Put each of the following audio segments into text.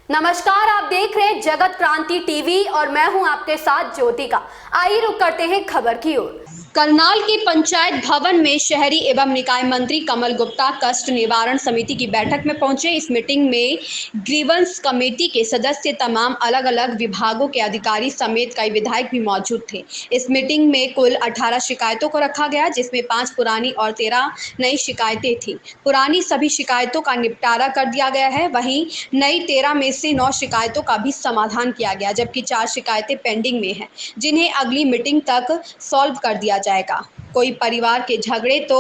नमस्कार, आप देख रहे हैं जगत क्रांति टीवी और मैं हूं आपके साथ ज्योतिका। आइए रुक करते हैं खबर की ओर। करनाल के पंचायत भवन में शहरी एवं निकाय मंत्री कमल गुप्ता कष्ट निवारण समिति की बैठक में पहुंचे। इस मीटिंग में ग्रीवेंस कमेटी के सदस्य, तमाम अलग अलग विभागों के अधिकारी समेत कई विधायक भी मौजूद थे। इस मीटिंग में कुल 18 शिकायतों को रखा गया, जिसमें 5 पुरानी और 13 नई शिकायतें थी। पुरानी सभी शिकायतों का निपटारा कर दिया गया है, वहीं नई 13 में से 9 शिकायतों का भी समाधान किया गया, जबकि 4 शिकायतें पेंडिंग में हैं, जिन्हें अगली मीटिंग तक सॉल्व कर दिया जाएगा। कोई परिवार के झगड़े तो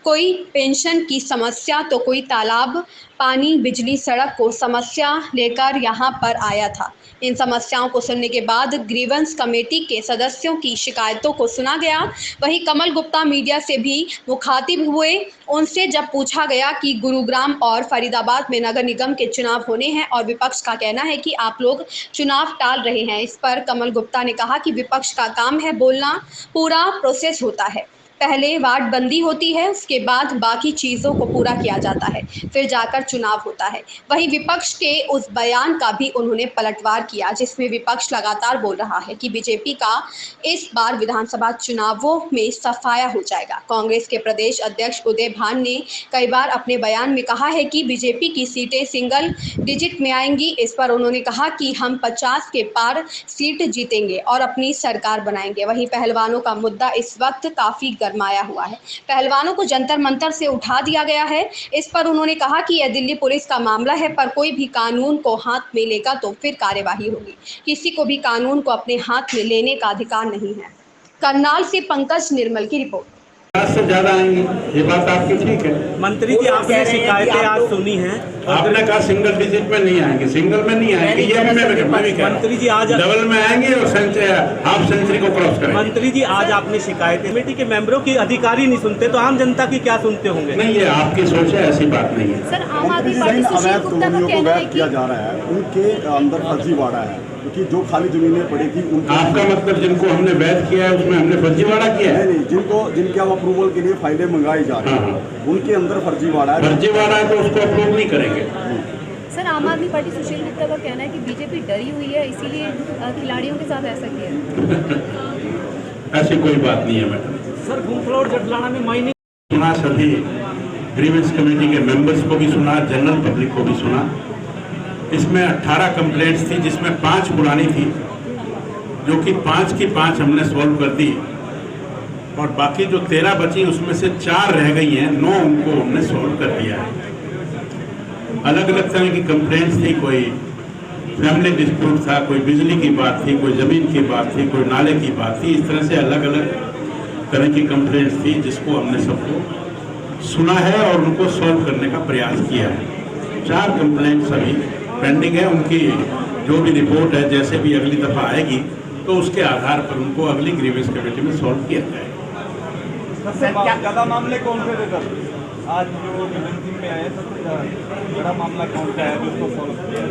कोई पेंशन की समस्या तो कोई तालाब, पानी, बिजली, सड़क को समस्या लेकर यहां पर आया था। इन समस्याओं को सुनने के बाद ग्रीवेंस कमेटी के सदस्यों की शिकायतों को सुना गया। वहीं कमल गुप्ता मीडिया से भी मुखातिब हुए। उनसे जब पूछा गया कि गुरुग्राम और फरीदाबाद में नगर निगम के चुनाव होने हैं और विपक्ष का कहना है कि आप लोग चुनाव टाल रहे हैं, इस पर कमल गुप्ता ने कहा कि विपक्ष का काम है बोलना, पूरा प्रोसेस होता है। पहले वार्ड बंदी होती है, उसके बाद बाकी चीज़ों को पूरा किया जाता है, फिर जाकर चुनाव होता है। वहीं विपक्ष के उस बयान का भी उन्होंने पलटवार किया, जिसमें विपक्ष लगातार बोल रहा है कि बीजेपी का इस बार विधानसभा चुनावों में सफाया हो जाएगा। कांग्रेस के प्रदेश अध्यक्ष उदय भान ने कई बार अपने बयान में कहा है कि बीजेपी की सीटें सिंगल डिजिट में आएंगी। इस पर उन्होंने कहा कि हम 50 के पार सीट जीतेंगे और अपनी सरकार बनाएंगे। वहीं पहलवानों का मुद्दा इस वक्त काफ़ी गरमाया हुआ है। पहलवानों को जंतर मंतर से उठा दिया गया है। इस पर उन्होंने कहा कि यह दिल्ली पुलिस का मामला है, पर कोई भी कानून को हाथ में लेगा तो फिर कार्यवाही होगी। किसी को भी कानून को अपने हाथ में लेने का अधिकार नहीं है। करनाल से पंकज निर्मल की रिपोर्ट। से ज्यादा आएंगी, ये बात आपकी ठीक है। मंत्री जी, आपने शिकायतें आज सुनी हैं। आपने कहा सिंगल डिजिट में नहीं आएंगे, सिंगल में नहीं आएंगे, ये मंत्री जी आज डबल में आएंगे और हाफ सेंचुरी को क्रॉस करेंगे। मंत्री जी आज आपने शिकायतें, कमेटी के मेंबरों की अधिकारी नहीं सुनते तो आम जनता की क्या सुनते होंगे? नहीं, ये आपकी सोच है, ऐसी बात नहीं है। सर, आम आदमी पार्टी सुशील गुप्ता का कहना है कि किया जा रहा है, उनके अंदर फर्जीवाड़ा है, क्योंकि जो खाली जमीनें पड़ी थी आपका मतलब जिनको हमने वैध किया है उसमें हमने फर्जीवाड़ा किया है? नहीं, जिनके अब अप्रूवल के लिए फाइलें मंगाई जा रही है, उनके अंदर फर्जीवाड़ा है। फर्जीवाड़ा है तो उसको अप्रूव नहीं करेंगे। सर, आम आदमी पार्टी सुशील गुप्ता का कहना है कि बीजेपी डरी हुई है, इसीलिए खिलाड़ियों के साथ ऐसा किया है। ऐसी कोई बात नहीं है मैडम। सर, गुमफलोर जटलाना में माइनिंग सुना, सभी ग्रीवेंस कमेटी के मेंबर्स को भी सुना, जनरल पब्लिक को भी सुना। इसमें 18 कंप्लेंट्स थी, जिसमें 5 पुरानी थी, जो कि 5 की 5 हमने सॉल्व कर दी, और बाकी जो 13 बची उसमें से 4 रह गई हैं, 9 उनको हमने सॉल्व कर दिया है। अलग अलग तरह की कंप्लेंट्स थी, कोई फैमिली डिस्प्यूट था, कोई बिजली की बात थी, कोई ज़मीन की बात थी, कोई नाले की बात थी। इस तरह से अलग अलग तरह की कंप्लेंट्स थी, जिसको हमने सबको सुना है और उनको सॉल्व करने का प्रयास किया है। 4 कंप्लेंट्स अभी पेंडिंग है, उनकी जो भी रिपोर्ट है जैसे भी अगली दफ़ा आएगी तो उसके आधार पर उनको अगली ग्रीवेंस कमेटी में सॉल्व किया जाएगा। सबसे ज़्यादा मामले कौन से थे सर? आज जो ग्रीवेंस में आए सबसे बड़ा मामला कौन सा है जिसको सॉल्व किया?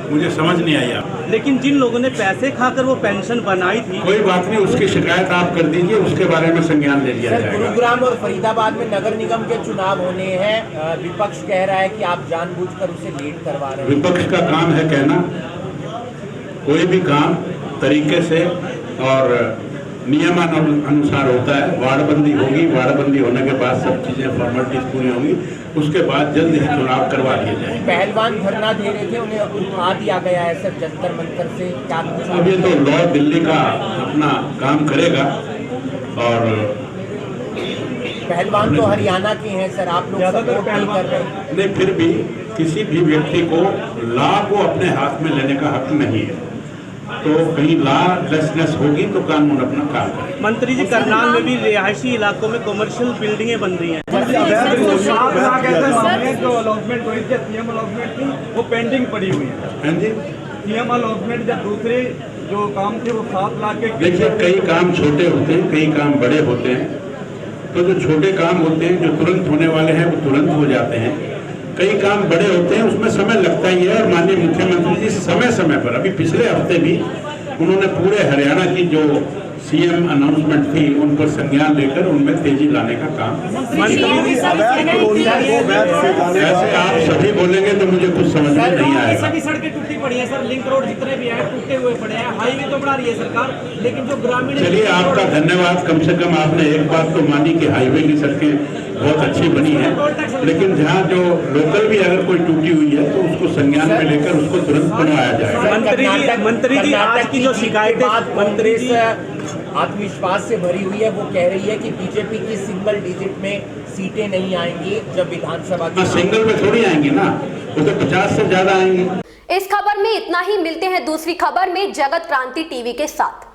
मुझे समझ नहीं आई आप। लेकिन जिन लोगों ने पैसे खाकर वो पेंशन बनाई थी, कोई बात नहीं, उसकी शिकायत आप कर दीजिए, उसके बारे में संज्ञान ले लिया जाएगा। गुरुग्राम और फरीदाबाद में नगर निगम के चुनाव होने हैं, विपक्ष कह रहा है कि आप जानबूझकर उसे लेट करवा रहे हैं। विपक्ष का काम है कहना, कोई भी काम तरीके से और नियमानुसार होता है। वार्डबंदी होगी, वार्डबंदी होने के बाद सब चीजें फॉर्मेलिटीज पूरी होंगी, उसके बाद जल्द ही चुनाव करवा दिए जाएंगे। पहलवान धरना दे रहे थे, उन्हें उठा दिया गया है सर जंतर मंतर से, क्या? अब ये तो लॉ दिल्ली का अपना काम करेगा। और पहलवान तो हरियाणा के हैं सर, आप लोग सपोर्ट नहीं कर रहे? नहीं, फिर भी किसी भी व्यक्ति को लॉ को अपने हाथ में लेने का हक नहीं है, तो कहीं लॉलेसनेस होगी तो कानून अपना काम करेगा। मंत्री जी, करनाल में भी रिहायशी इलाकों में कॉमर्शियल बिल्डिंगें बन रही हैं। जो अलॉटमेंट हुई थी, सीएम अलॉटमेंट थी, वो पेंडिंग पड़ी हुई है। सीएम अलॉटमेंट जब दूसरे जो काम थे वो 7 लाख के। देखिए, कई काम छोटे होते हैं, कई काम बड़े होते हैं। तो जो छोटे काम होते हैं, जो तुरंत होने वाले हैं, वो तुरंत हो जाते हैं। कई काम बड़े होते हैं, उसमें समय लगता ही है। और माननीय मुख्यमंत्री जी समय समय पर, अभी पिछले हफ्ते भी उन्होंने पूरे हरियाणा की जो सीएम अनाउंसमेंट थी उन पर संज्ञान लेकर उनमें तेजी लाने का काम। मंत्री अवैध कॉलोनियों को वैध से जाने ऐसे का आप सभी बोलेंगे तो मुझे कुछ समझ में नहीं आएगा। सभी सड़कें टूटी पड़ी हैं सर, लिंक रोड जितने भी हैं टूटे हुए पड़े हैं, हाईवे तो बढ़ा रही है सरकार, लेकिन जो ग्रामीण चलिए आपका धन्यवाद, कम से कम आपने एक बात तो मानी कि हाईवे की सड़कें बहुत अच्छी बनी है, लेकिन जहाँ जो लोकल भी अगर कोई टूटी हुई है तो उसको संज्ञान में लेकर उसको तुरंत बनवाया जाएगा। मंत्री जी आज की जो शिकायतें मंत्री आत्मविश्वास से भरी हुई है, वो कह रही है कि बीजेपी की सिंगल डिजिट में सीटें नहीं आएंगी जब विधानसभा की सिंगल में थोड़ी आएंगी ना, वो तो 50 से ज्यादा आएंगी। इस खबर में इतना ही, मिलते हैं दूसरी खबर में जगत क्रांति टीवी के साथ।